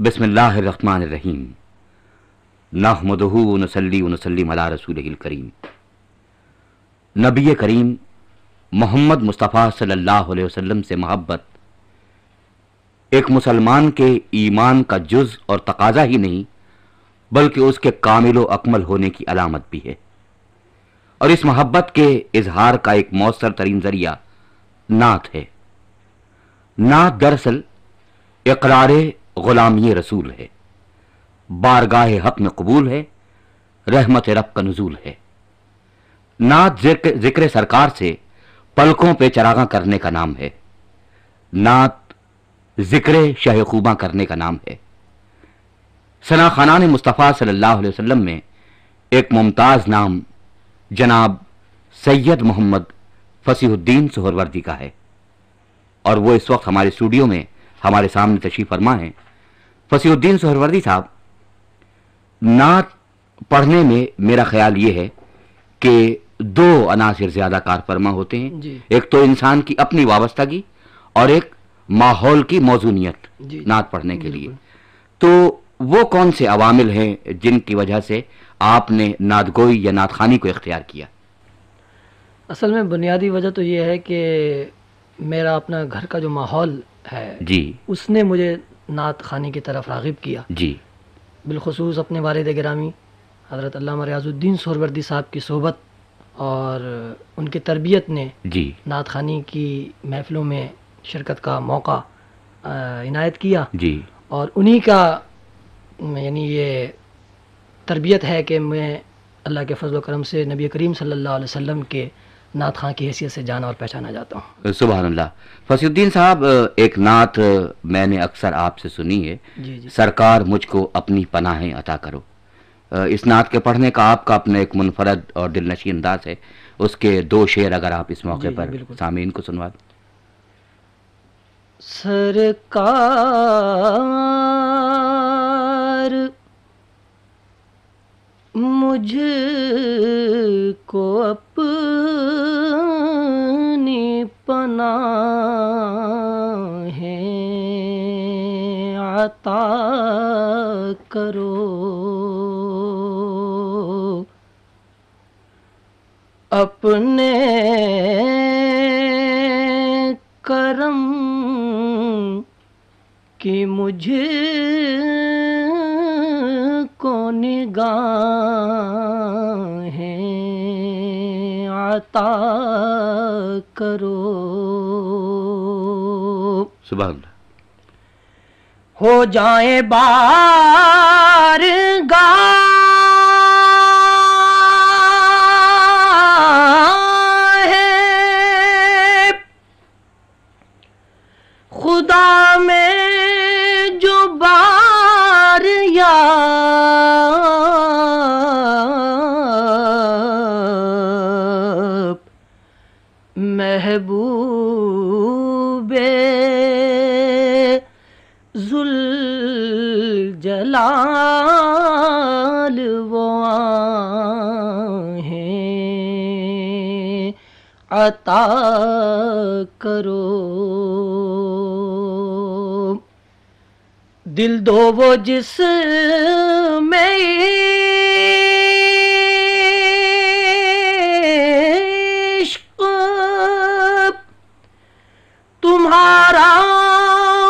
बिस्मिल्लाह अर्रहमान अर्रहीम नहमदुहु व नसल्ली व नसल्लिम अला रसूलिहिल करीम। नबी करीम मोहम्मद मुस्तफ़ा सल्लल्लाहु अलैहि वसल्लम से मोहब्बत एक मुसलमान के ईमान का जुज़ और तकाज़ा ही नहीं बल्कि उसके कामिल व अकमल होने की अलामत भी है। और इस मोहब्बत के इजहार का एक मौसर तरीन ज़रिया नात है। नात दरअसल इक़रार ग़ुलामी रसूल है, बारगाह हक़ में कबूल है, रहमत रब का नुज़ूल है। नात ज़िक्र सरकार से पलकों पे चरागा करने का नाम है। नात ज़िक्र शाह खूबा करने का नाम है। सना खानान मुस्तफ़ा सल्लल्लाहु अलैहि वसल्लम में एक मुमताज़ नाम जनाब सैयद मोहम्मद फसीहुद्दीन सुहरवर्दी का है और वो इस वक्त हमारे स्टूडियो में हमारे सामने तशरीफ़ फरमा है। फसीहुद्दीन सुहरवर्दी साहब, नात पढ़ने में मेरा ख्याल ये है कि दो अनासिर ज़्यादा कारफरमा होते हैं। एक तो इंसान की अपनी वाबस्तगी और एक माहौल की मौजूनियत नात पढ़ने के लिए। तो वो कौन से अवामिल हैं जिनकी वजह से आपने नातगोई या नातखानी को इख्तियार किया? असल में बुनियादी वजह तो ये है कि मेरा अपना घर का जो माहौल है जी, उसने मुझे नात खानी की तरफ राग़िब किया जी। बिलखुसूस अपने वालिद गिरामी हज़रत अल्लामा रियाज़ुद्दीन सुहरवर्दी साहब की सोहबत और उनकी तरबियत ने जी नात खानी की महफ़िलों में शिरकत का मौका इनायत किया जी। और उन्हीं का यानी ये तरबियत है कि मैं अल्लाह के फजल करम से नबी करीम सल्लल्लाहु अलैहि वसल्लम के नात खां की हैसियत से जाना और पहचाना जाता हूँ। सुभान अल्लाह। फसीहुद्दीन साहब, एक नात मैंने अक्सर आपसे सुनी है, जी। सरकार मुझको अपनी पनाहें अता करो। इस नात के पढ़ने का आपका अपना एक मुनफरद और दिलनशी अंदाज है। उसके दो शेर अगर आप इस मौके पर सामीन को सुनवा दें। सरकार मुझको अपनी पनाहें अता करो, अपने करम कि मुझे को निगाहें अता करो। सुभान अल्लाह। हो जाए बारगाह खुदा में जो बार या महबूबे जुल जलाल वो आहें अता करो। दिल दो वो जिस में इश्क तुम्हारा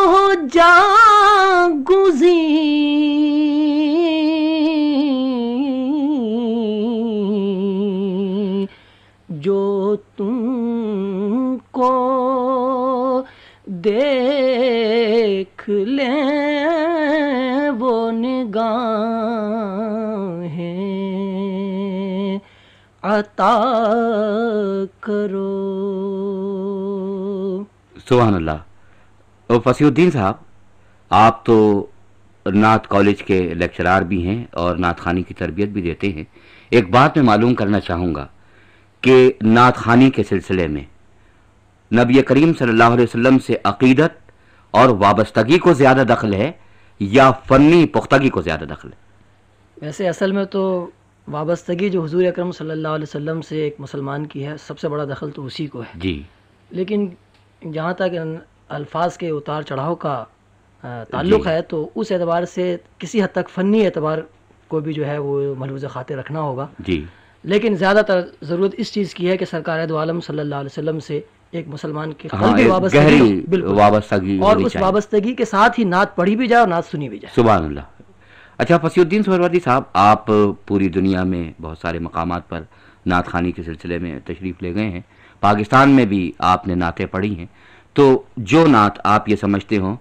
हो जागुज़ी, जो तुमको देख ले वो निगाहें अता करो। सुभान अल्लाह। और फसीहुद्दीन साहब, आप तो नात कॉलेज के लेक्चरार भी हैं और नात खानी की तरबियत भी देते हैं। एक बात मैं मालूम करना चाहूँगा कि नात खानी के सिलसिले में नबी करीम सल्लल्लाहु अलैहि वसल्लम से अक़ीदत और वाबस्तगी को ज़्यादा दखल है या फ़नी पुख्तगी को ज़्यादा दखल है? वैसे असल में तो वाबस्तगी जो हुज़ूर अकरम सल्लल्लाहु अलैहि वसल्लम से एक मुसलमान की है, सबसे बड़ा दखल तो उसी को है जी। लेकिन जहाँ तक अल्फाज के उतार चढ़ाव का تعلق ہے تو اس اعتبار سے کسی حد تک فنی اعتبار کو بھی جو ہے وہ ملحوظ خاطر رکھنا ہوگا. جی. لیکن زیادہ تر ضرورت اس چیز کی ہے کہ سرکار دو عالم صلی اللہ علیہ وسلم سے ایک مسلمان کی قلبی وابستگی، بالکل وابستگی، اور اس وابستگی کے ساتھ ہی نعت پڑھی بھی جائے اور نعت سنی بھی جائے. سبحان اللہ. اچھا فصیح الدین سہروردی صاحب، آپ پوری دنیا میں بہت سارے مقامات پر نعت خوانی کے سلسلے میں تشریف لے گئے ہیں، پاکستان میں بھی آپ نے نعتیں پڑھی ہیں، تو جو نعت آپ یہ سمجھتے ہوں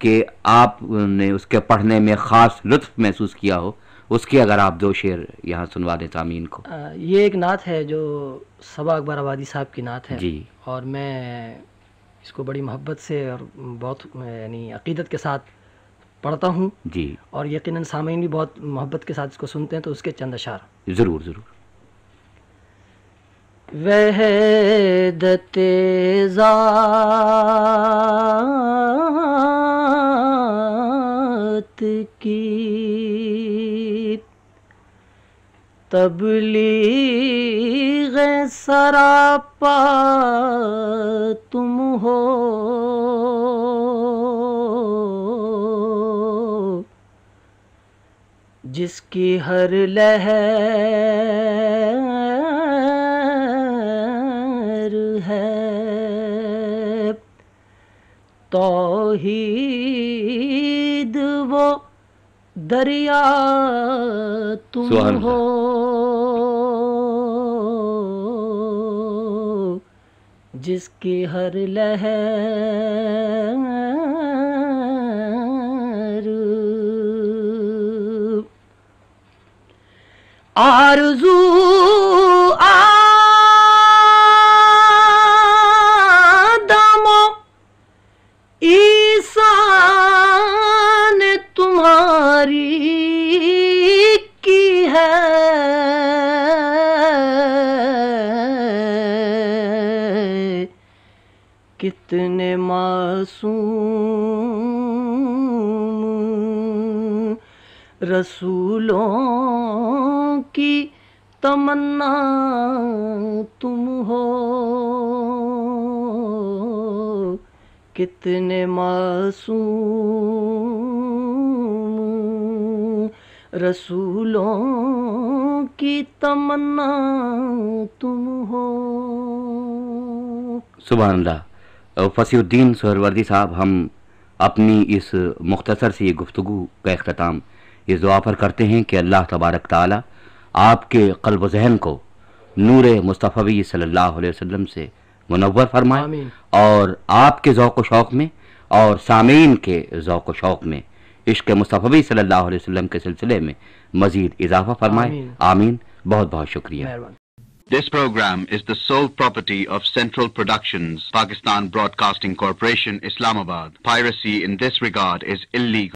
کہ آپ نے اس کے پڑھنے میں خاص لطف محسوس کیا ہو، اس کے اگر آپ 2 شعر یہاں سنوا دیں سامعین کو. یہ ایک نعت ہے جو صبا اکبر آبادی صاحب کی نعت ہے. جی. اور میں اس کو بڑی محبت سے اور بہت یعنی عقیدت کے ساتھ پڑھتا ہوں. جی. اور یقیناً سامعین بھی بہت محبت کے ساتھ اس کو سنتے ہیں، تو اس کے چند اشعار. ضرور ضرور. وحدت ذات کی تبلیغ سراپا تم ہو، جس کی ہر لہر ہے توحید وہ دریا تم ہو، جس کی ہر لہر آرزو آدم و عیسیٰ نے تمہاری کی ہے، کتنے معصوم رسولوں کی تمنا تم ہو، کتنے معصوم رسولوں کی تمنا تم ہو. سبحان اللہ. فصیح الدین سہروردی صاحب، ہم اپنی اس مختصر سی یہ گفتگو کا اختتام اس دعا پر کرتے ہیں کہ اللہ تبارک تعالی آپ کے قلب و ذہن کو نور مصطفی صلی اللہ علیہ وسلم سے منور فرمائے، آمین. اور آپ کے ذوق و شوق میں اور سامعین کے ذوق و شوق میں عشق مصطفی صلی اللہ علیہ وسلم کے سلسلے میں مزید اضافہ فرمائے. آمین. بہت بہت شکریہ. This program is the sole property of Central Productions, Pakistan Broadcasting Corporation, Islamabad. Piracy in this regard is illegal.